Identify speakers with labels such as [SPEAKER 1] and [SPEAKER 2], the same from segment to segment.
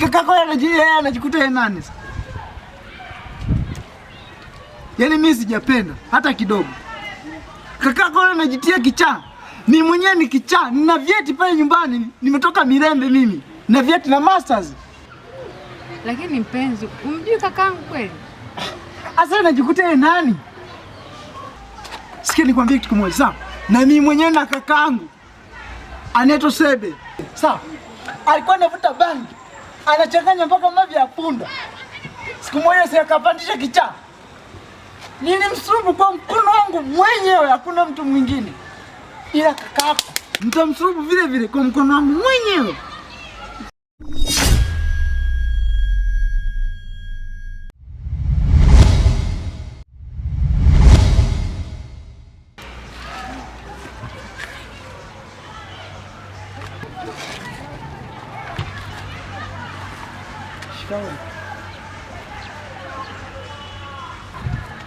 [SPEAKER 1] Kaka kwa anajikuta yeye nani sasa? Yaani mimi sijapenda hata kidogo. Kaka kwa anajitia kichaa. Ni mwenyewe ni kichaa. Nina vyeti pale nyumbani. Nimetoka Mirembe mimi. Na vyeti na masters.
[SPEAKER 2] Lakini mpenzi, umjui kakangu kweli?
[SPEAKER 1] Asa anajikuta yeye nani? Sikia nikwambie kitu kimoja, sawa? Na mimi mwenyewe na kakangu anaitwa Sebe. Sawa? Alikuwa anavuta bangi. Anachanganya mpaka mavi ya punda. Siku moja sasa akapandisha kichaa. Nilimsurubu kwa mkono wangu mwenyewe, hakuna mtu mwingine. Ila kakako nitamsurubu vile vile kwa mkono wangu mwenyewe.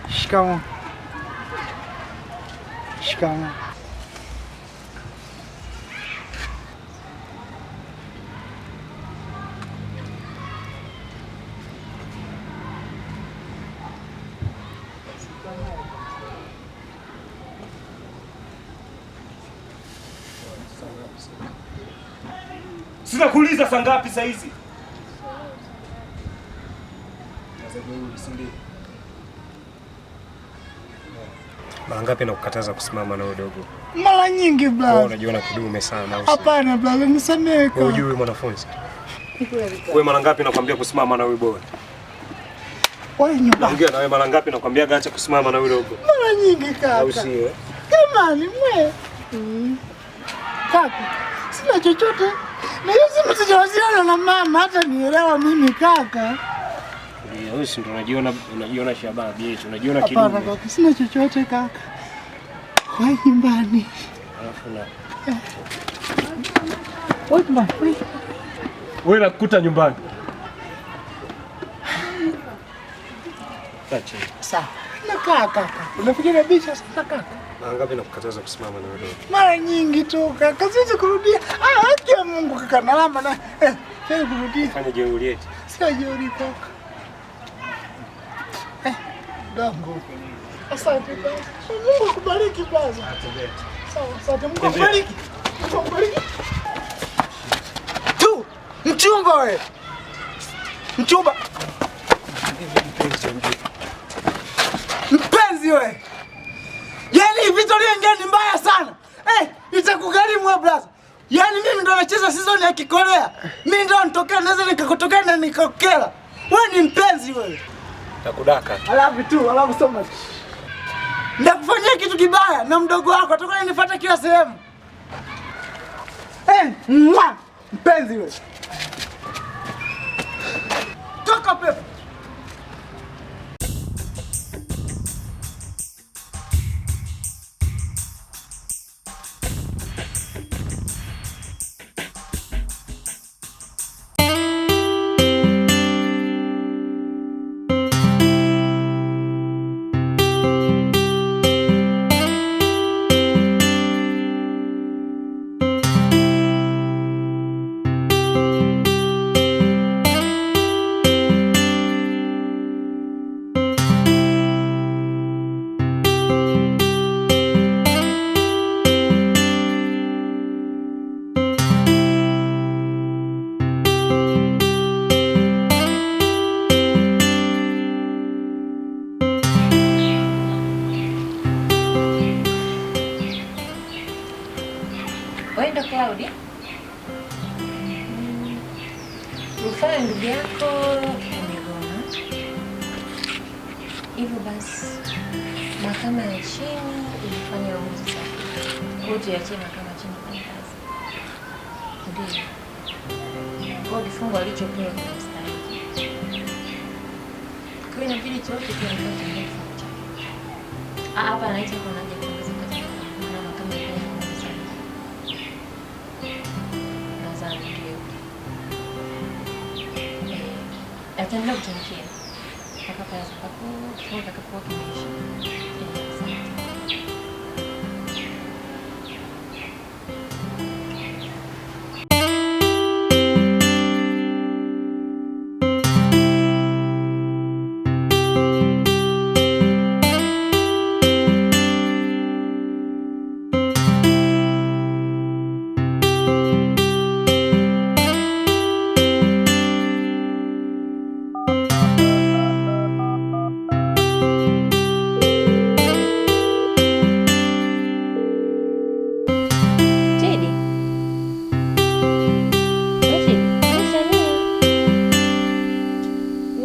[SPEAKER 1] Shikamoo. Shikamoo.
[SPEAKER 3] Sina kuuliza saa ngapi saa hizi? Mara ngapi nakukataza kusimama na udogo?
[SPEAKER 1] Mara nyingi brother.
[SPEAKER 3] Wewe unajiona kidume sana au?
[SPEAKER 1] Hapana brother, nisamehe.
[SPEAKER 3] Wewe unajui mwanafunzi. Wewe mara ngapi nakwambia kusimama na huyo boy?
[SPEAKER 1] Wewe nyumba.
[SPEAKER 3] Ongea na wewe mara ngapi nakwambia acha kusimama na huyo dogo?
[SPEAKER 1] Mara nyingi kaka.
[SPEAKER 3] Au sio?
[SPEAKER 1] Jamani mwe. Kaka, sina chochote. Na hiyo msijawasiliana na mama hata nielewa mimi kaka.
[SPEAKER 3] Wewe si ndo unajiona shababi yetu, unajiona kidume.
[SPEAKER 1] Hapana kaka, sina chochote kaka. Kwa nyumbani.
[SPEAKER 3] Alafu na wewe nakukuta nyumbani. Acha.
[SPEAKER 1] Sawa. Na kaka. Unafikiria bisha sasa kaka?
[SPEAKER 3] Mara ngapi nakukataza kusimama na wewe?
[SPEAKER 1] Mara nyingi tu kaka, siwezi kurudia. Haki ya Mungu kaka, nalama na siwezi kurudia.
[SPEAKER 3] Fanya jeuri eti.
[SPEAKER 1] Sio jeuri kaka. Dango. Asante baba. Mungu akubariki baba. Sawa, asante. Mungu akubariki. Mungu akubariki. Tu, mchumba wewe. Mchumba. Mpenzi wewe. Yaani Victoria ngeni mbaya sana. Itakugharimu wewe brother. Yaani mimi ndo nacheza season ya Kikorea. Mimi ndo nitokea naweza nikakutokea na nikakukela. Wewe ni mpenzi wewe.
[SPEAKER 3] Nakudaka.
[SPEAKER 1] I love you so much. Ndakufanyia kitu kibaya na mdogo wako atakuwa ananifuata kila sehemu. Mpenzi wewe. Toka pepo.
[SPEAKER 2] Waenda Claudia? Ufanye ndugu yako umegoma. Hivyo basi mahakama ya chini ilifanya uamuzi sahihi. Koti ya chini mahakama chini kufanya kazi. Ndio. Kwa kifungo alichopewa kinastahili. Kwa hiyo inabidi chote pia ndio kifungo chake. Hapa anaita kwa naje kuongeza kazi. Na mahakama ya ataendelea kutumikia mpaka pale atakapokuwa kimeisha.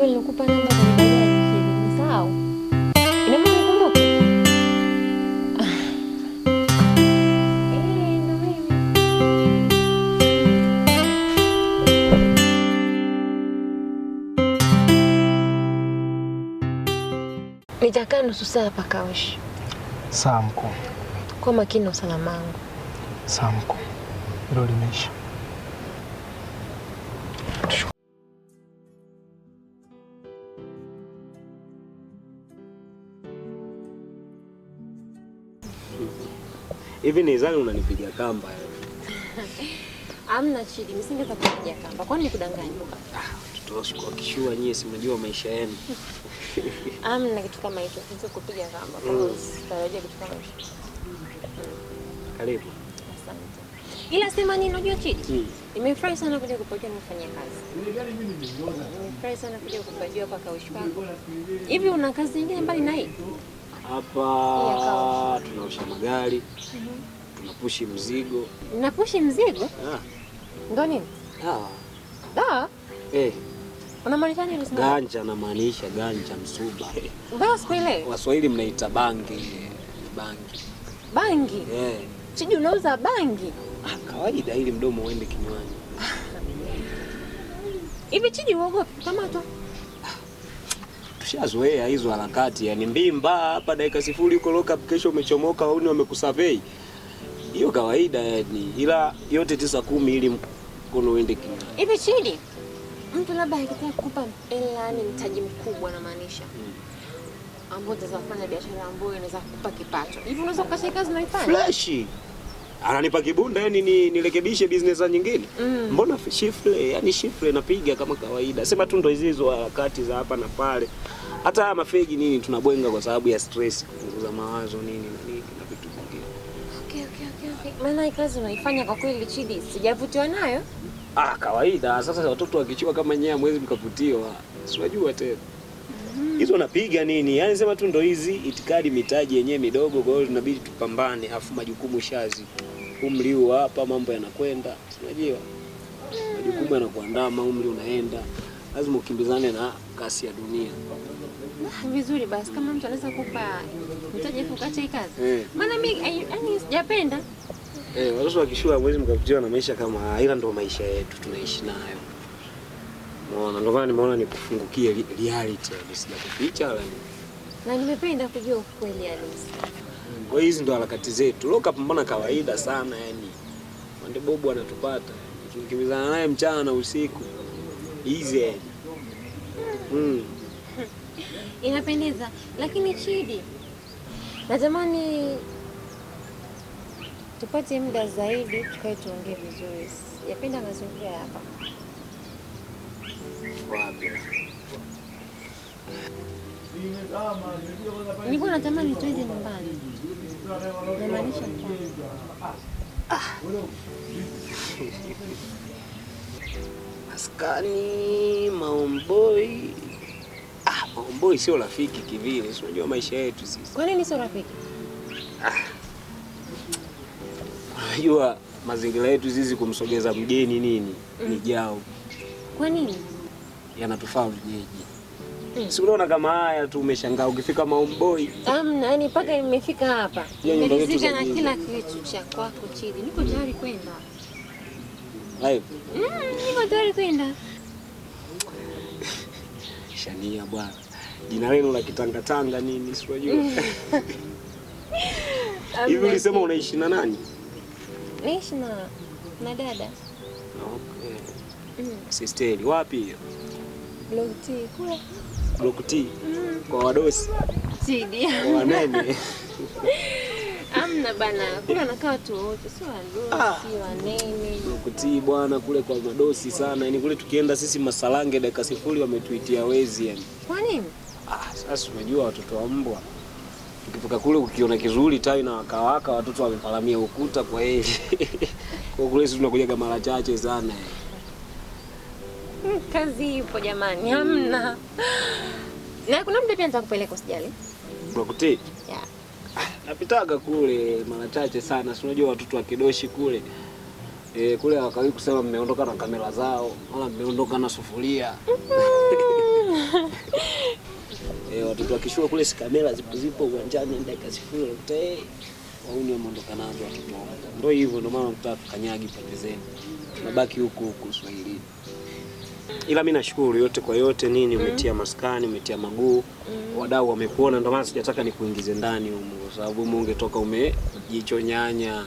[SPEAKER 2] hivyo nilikupa namba za bajaji Chidi. Sawa. Ina maana nikumbuke. Ndio mimi. Nitakaa nusu saa hapa Kaoshi.
[SPEAKER 4] Sawa mkuu.
[SPEAKER 2] Kwa makini na usalama wangu.
[SPEAKER 4] Sawa mkuu. Hilo limeisha.
[SPEAKER 5] Hivi nizani unanipiga kamba wewe.
[SPEAKER 2] Hamna Chidi, msingeza kupiga kamba. Kwani nikudanganya?
[SPEAKER 5] Watoto wa kishua nyie si mnajua maisha yenu.
[SPEAKER 2] Hamna kitu kama hicho. Sio kupiga kamba. Kwa hiyo sitarajia kitu kama hicho.
[SPEAKER 5] Karibu.
[SPEAKER 2] Asante. Ila sema nini unajua Chidi? Nimefurahi sana kuja kupokea mfanyia kazi. Nimefurahi sana kuja kupajua hapa Kaoshi kwako. Hivi una kazi nyingine mbali na hii?
[SPEAKER 5] Hapa tunaosha magari. Tunapushi mzigo.
[SPEAKER 2] Unapushi mzigo? Ndio nini? Da? Unamaanisha nini unasema?
[SPEAKER 5] Ganja namaanisha ganja msuba.
[SPEAKER 2] Mbona sikuelewi?
[SPEAKER 5] Waswahili mnaita bangi.
[SPEAKER 2] Bangi? Chidi unauza bangi?
[SPEAKER 5] Kawaida ili mdomo uende kinywani.
[SPEAKER 2] Hivi Chidi uogopi kukamatwa?
[SPEAKER 5] Tushazoea hizo harakati, yani mbimba hapa dakika 0 uko lock up, kesho umechomoka au ni wamekusavei. Hiyo kawaida yani, ila yote 9-10 ili mkono uende kinywani.
[SPEAKER 2] Hivi Chidi, mtu labda akitaka kukupa hela ni mtaji mkubwa na maanisha. Ambao utafanya biashara ambayo inaweza kukupa kipato. Hivi unaweza kukasha kazi unaifanya?
[SPEAKER 5] Flash. Ananipa kibunda yani nirekebishe business nyingine. Mbona shifle? Yani shifle napiga kama kawaida. Sema tu ndo hizo harakati za hapa na pale. Hata mafegi nini tunabwenga kwa sababu ya stress, kupunguza mawazo nini na vitu vingine.
[SPEAKER 2] Okay. Maana hii kazi unaifanya kwa kweli Chidi, sijavutiwa nayo.
[SPEAKER 5] Kawaida. Sasa watoto wakichua kama nyea mwezi mkavutiwa. Si unajua tena. Hizo napiga nini? Yaani sema tu ndo hizi itikadi mitaji yenyewe midogo, kwa hiyo tunabidi tupambane, afu majukumu shazi. Umri huu hapa mambo yanakwenda. Unajua? Majukumu yanakuandama, umri unaenda. Lazima ukimbizane na kasi ya dunia.
[SPEAKER 2] Vizuri basi kama mtu anaweza kukupa mtaji kukacha hii kazi. Maana mimi yani sijapenda.
[SPEAKER 5] Watoto wakishua mwezi mkavutiwa na maisha kama ila ndo maisha yetu tunaishi nayo. Unaona, ndio maana nimeona nikufungukie reality, sijakuficha wala nini.
[SPEAKER 2] Na nimependa kujua ukweli halisi.
[SPEAKER 5] Kwa hizi ndo harakati zetu. Lock up mbona kawaida sana yani. Mande Bobu anatupata. Tukimbizana naye mchana na usiku. Easy.
[SPEAKER 2] Inapendeza, lakini Chidi, natamani tupate muda zaidi tukae tuongee vizuri. Yapenda mazingira hapa.
[SPEAKER 5] Wapi?
[SPEAKER 2] Nilikuwa natamani tuende nyumbani. Namaanisha
[SPEAKER 5] Maskani, Maomboi. Maomboi sio rafiki kivile. Unajua maisha yetu sisi.
[SPEAKER 2] Kwa nini sio rafiki?
[SPEAKER 5] Unajua mazingira yetu sisi kumsogeza mgeni nini? Ni jao.
[SPEAKER 2] Kwa nini?
[SPEAKER 5] Yanatufaa wenyeji. Si unaona kama haya tu umeshangaa ukifika Maomboi.
[SPEAKER 2] Yani mpaka nimefika hapa. Nimeridhika na kila kitu cha kwako Chidi. Niko tayari kwenda.
[SPEAKER 5] Live.
[SPEAKER 2] Niko tayari kwenda.
[SPEAKER 5] Shania bwana. Jina lenu la kitangatanga nini si unajua? Hivi ulisema unaishi na nani?
[SPEAKER 2] Naishi na dada.
[SPEAKER 5] Okay. Sisteri wapi hiyo?
[SPEAKER 2] Block T kule.
[SPEAKER 5] Block T. Kwa wadosi.
[SPEAKER 2] Chidi.
[SPEAKER 5] Kwa wanene.
[SPEAKER 2] Amna bana, kule anakaa tu wote, si wadosi, wanene.
[SPEAKER 5] Block T bwana kule kwa madosi sana. Yaani kule tukienda sisi Masalange dakika 0 wametuitia wezi yani.
[SPEAKER 2] Kwa nini?
[SPEAKER 5] Sasa unajua watoto wa mbwa. Ukifika kule ukiona kizuri tai na wakawaka watoto wamepalamia ukuta kwa heli. Kwa kule sisi tunakuja mara chache sana.
[SPEAKER 2] Kazi ipo jamani, hamna. Na kuna mtu pia anataka kupeleka usijali.
[SPEAKER 5] Block T?
[SPEAKER 2] Yeah.
[SPEAKER 5] Napitaga kule mara chache sana. Si unajua watoto wa Kidoshi kule. Kule hawakawii kusema mmeondoka na kamera zao, wala mmeondoka na sufuria. Watoto wakishua kule si kamera zipo uwanjani ndio kasifuri ukuta wauni wameondoka nazo watoto. Ndio hivyo ndio maana mtaka kanyagi pande zenu. Tunabaki huku Swahili. Ila mimi nashukuru yote kwa yote nini umetia maskani, umetia maguu. Wadau wamekuona ndio maana sijataka nikuingize ndani huko kwa sababu ungetoka umejichonyanya.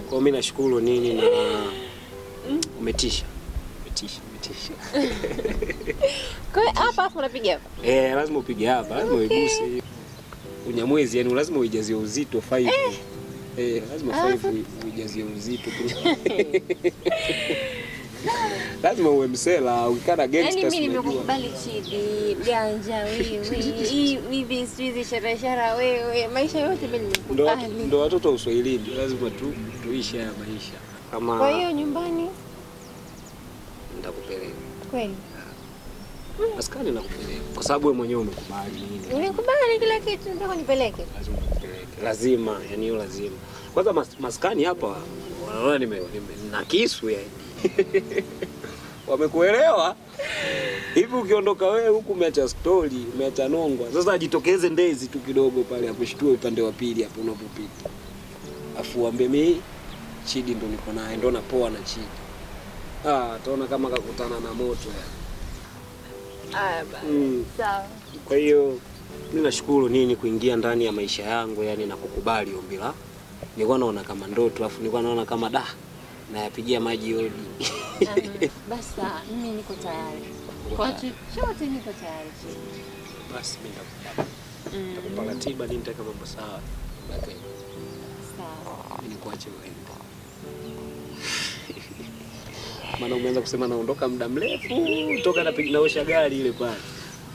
[SPEAKER 5] Kwa mimi nashukuru nini na umetisha.
[SPEAKER 2] Kwa hapa unapiga hapa?
[SPEAKER 5] Lazima upige hapa, lazima uiguse. Unyamwezi yani lazima uijazie uzito 5. Lazima 5 uijazie uzito. Lazima uwe msela, ukikana gangster.
[SPEAKER 2] Yaani mimi nimekukubali Chidi, ganja wewe. Hivi sizi shara wewe. Maisha yote mimi nimekukubali.
[SPEAKER 5] Ndio watoto wa Uswahilini, lazima tuishi haya maisha. Kama
[SPEAKER 2] kwa hiyo nyumbani
[SPEAKER 5] nitakupeleka.
[SPEAKER 2] Kweli?
[SPEAKER 5] Maskani nakupeleka kwa sababu wewe mwenyewe umekubali nini?
[SPEAKER 2] Ulikubali kila kitu nataka nipeleke.
[SPEAKER 5] Lazima nikupeleke. Lazima, yani hiyo lazima. Kwanza maskani hapa wanaona na kisu yani. Wamekuelewa? Hivi ukiondoka wewe huku umeacha story, umeacha nongwa. Sasa ajitokeze ndezi tu kidogo pale akushtue upande wa pili hapo unapopita. Afu uambie mimi Chidi ndo niko naye, ndo napoa na Chidi. Ataona kama kakutana na moto yani.
[SPEAKER 2] Basi. Sawa.
[SPEAKER 5] Kwa hiyo mimi nashukuru nini kuingia ndani ya maisha yangu yani na kukubali ombi la. Nilikuwa naona kama ndoto, afu nilikuwa naona kama na yapigia maji hodi.
[SPEAKER 2] Basi mimi niko tayari. Kwa chochote niko tayari.
[SPEAKER 5] Basi mimi nitakupa ratiba nini nitaka mambo sawa. Okay.
[SPEAKER 2] Sawa.
[SPEAKER 5] Mimi nikuache wewe. Maana umeanza kusema naondoka muda mrefu, toka naosha gari ile pale.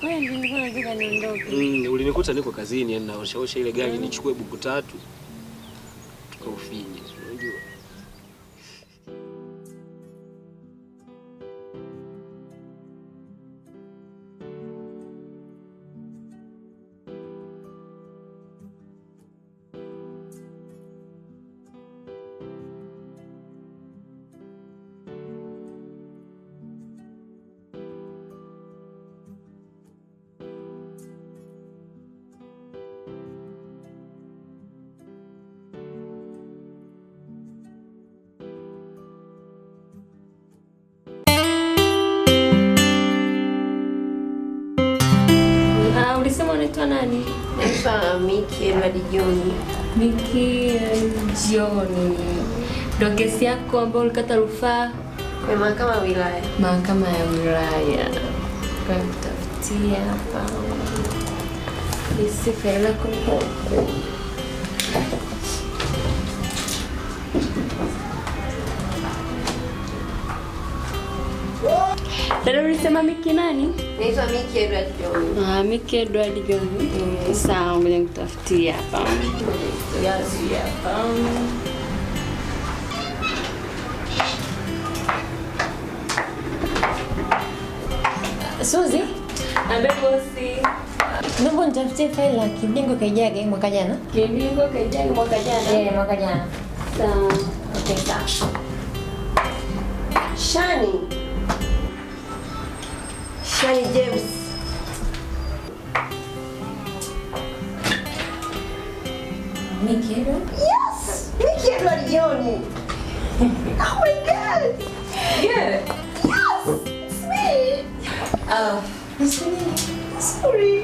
[SPEAKER 2] Wewe ndio nilikuwa nataka niondoke.
[SPEAKER 5] Ulinikuta niko kazini yani naosha ile gari nichukue buku 3. Tukaufinye, unajua.
[SPEAKER 2] Ulisema unaitwa nani?
[SPEAKER 6] Naitwa Miki Edward John.
[SPEAKER 2] Miki John. Ndio kesi yako ambayo ulikata rufaa
[SPEAKER 6] kwa mahakama ya wilaya.
[SPEAKER 2] Mahakama ya wilaya. Kwa kutafutia hapa. Isi faila kwa. Dada ulisema Miki nani?
[SPEAKER 6] Naitwa Miki Edward John.
[SPEAKER 2] Miki Edward John. Sawa, ngoja nikutafutie hapa. Yazi hapa. Suzi, ambaye bosi. Naomba nitafutie faili la Kidingo Kaijage mwaka jana. Kidingo Kaijage mwaka jana? Mwaka jana. Sawa. Okay, sawa.
[SPEAKER 6] Shani James.
[SPEAKER 2] Miki Edward?
[SPEAKER 6] Yes! Miki Edward John. Oh my God!
[SPEAKER 2] Yeah.
[SPEAKER 6] Yes! It's me!
[SPEAKER 2] Oh.
[SPEAKER 6] It's me. Sorry.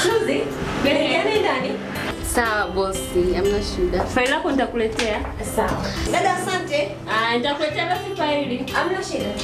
[SPEAKER 2] Suzi, gani ndani? Sawa bosi, hamna shida. Faili lako nitakuletea.
[SPEAKER 6] Sawa. Dada asante.
[SPEAKER 2] Nitakuletea basi faili.
[SPEAKER 6] Hamna shida.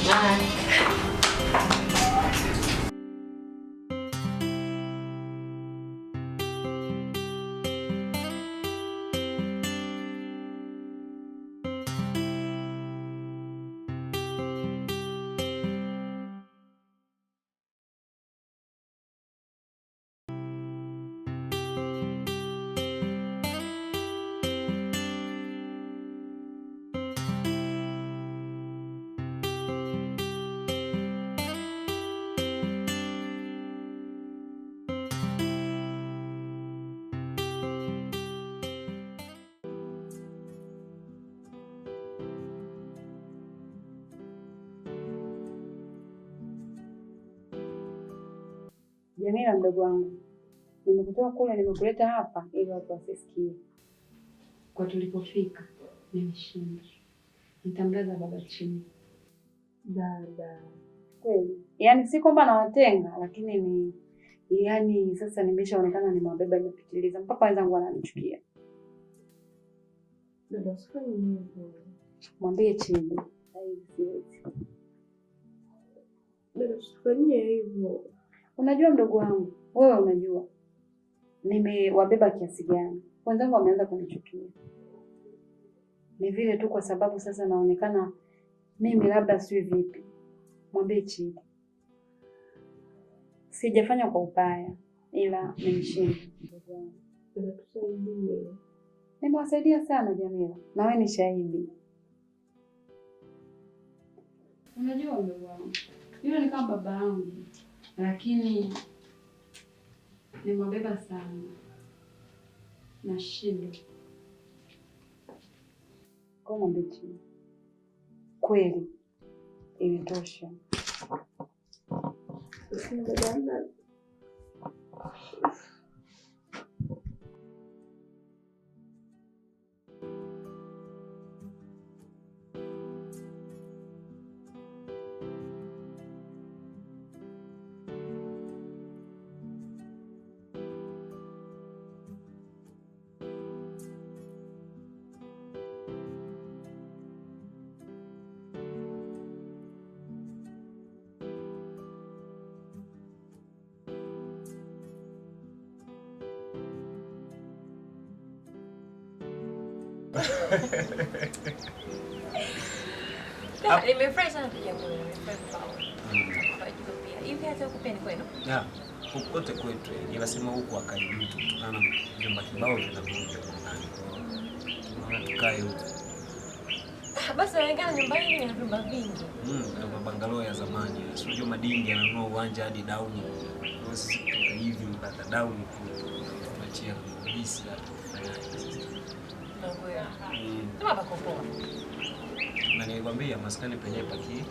[SPEAKER 7] Jamila mdogo wangu, nimekutoa kule nimekuleta hapa ili watu wasisikie. Kwa tulipofika nimeshinda. Nitamlaza baba chini. Dada. Kweli. Yaani si kwamba nawatenga, lakini ni yaani sasa nimeshaonekana nimewabeba nimepitiliza mpaka wenzangu wananichukia. Dada usifanye hivyo. Mwambie chini. Siwezi. Dada usifanye hivyo. Unajua mdogo wangu, wewe unajua nimewabeba kiasi gani. Wenzangu wameanza kunichukia. Ni vile tu kwa sababu sasa naonekana mimi labda sio vipi. Mwambie chini. Sijafanya kwa ubaya ila nimeshinda. Tusaidie. Nimewasaidia sana Jamila. Na wewe ni shahidi. Unajua mdogo wangu, yule ni kama baba yangu. Lakini nimewabeba sana. Nashinda. Kwa mwambie chini. Kweli ilitosha. Usingadana.
[SPEAKER 2] Nimefurahi sana kuja kule, nimefurahi kwa pia. Hivi hata huko pia ni kwenu?
[SPEAKER 5] Ya, hukote kwetu. Ninasema huko akaribu kutokana na vyumba kibao vinavyokuja ndani. Tunaona tukae huko.
[SPEAKER 2] Basi inaonekana nyumba hii ina vyumba vingi.
[SPEAKER 5] Ndio mabangalo ya zamani. Sio madingi yananunua uwanja hadi down. Sisi kutoka hivi mpaka down tunachia kabisa tufanyaje.
[SPEAKER 2] Nagoya. Kama bakopoa.
[SPEAKER 5] Na nilikwambia maskani penyewe paki.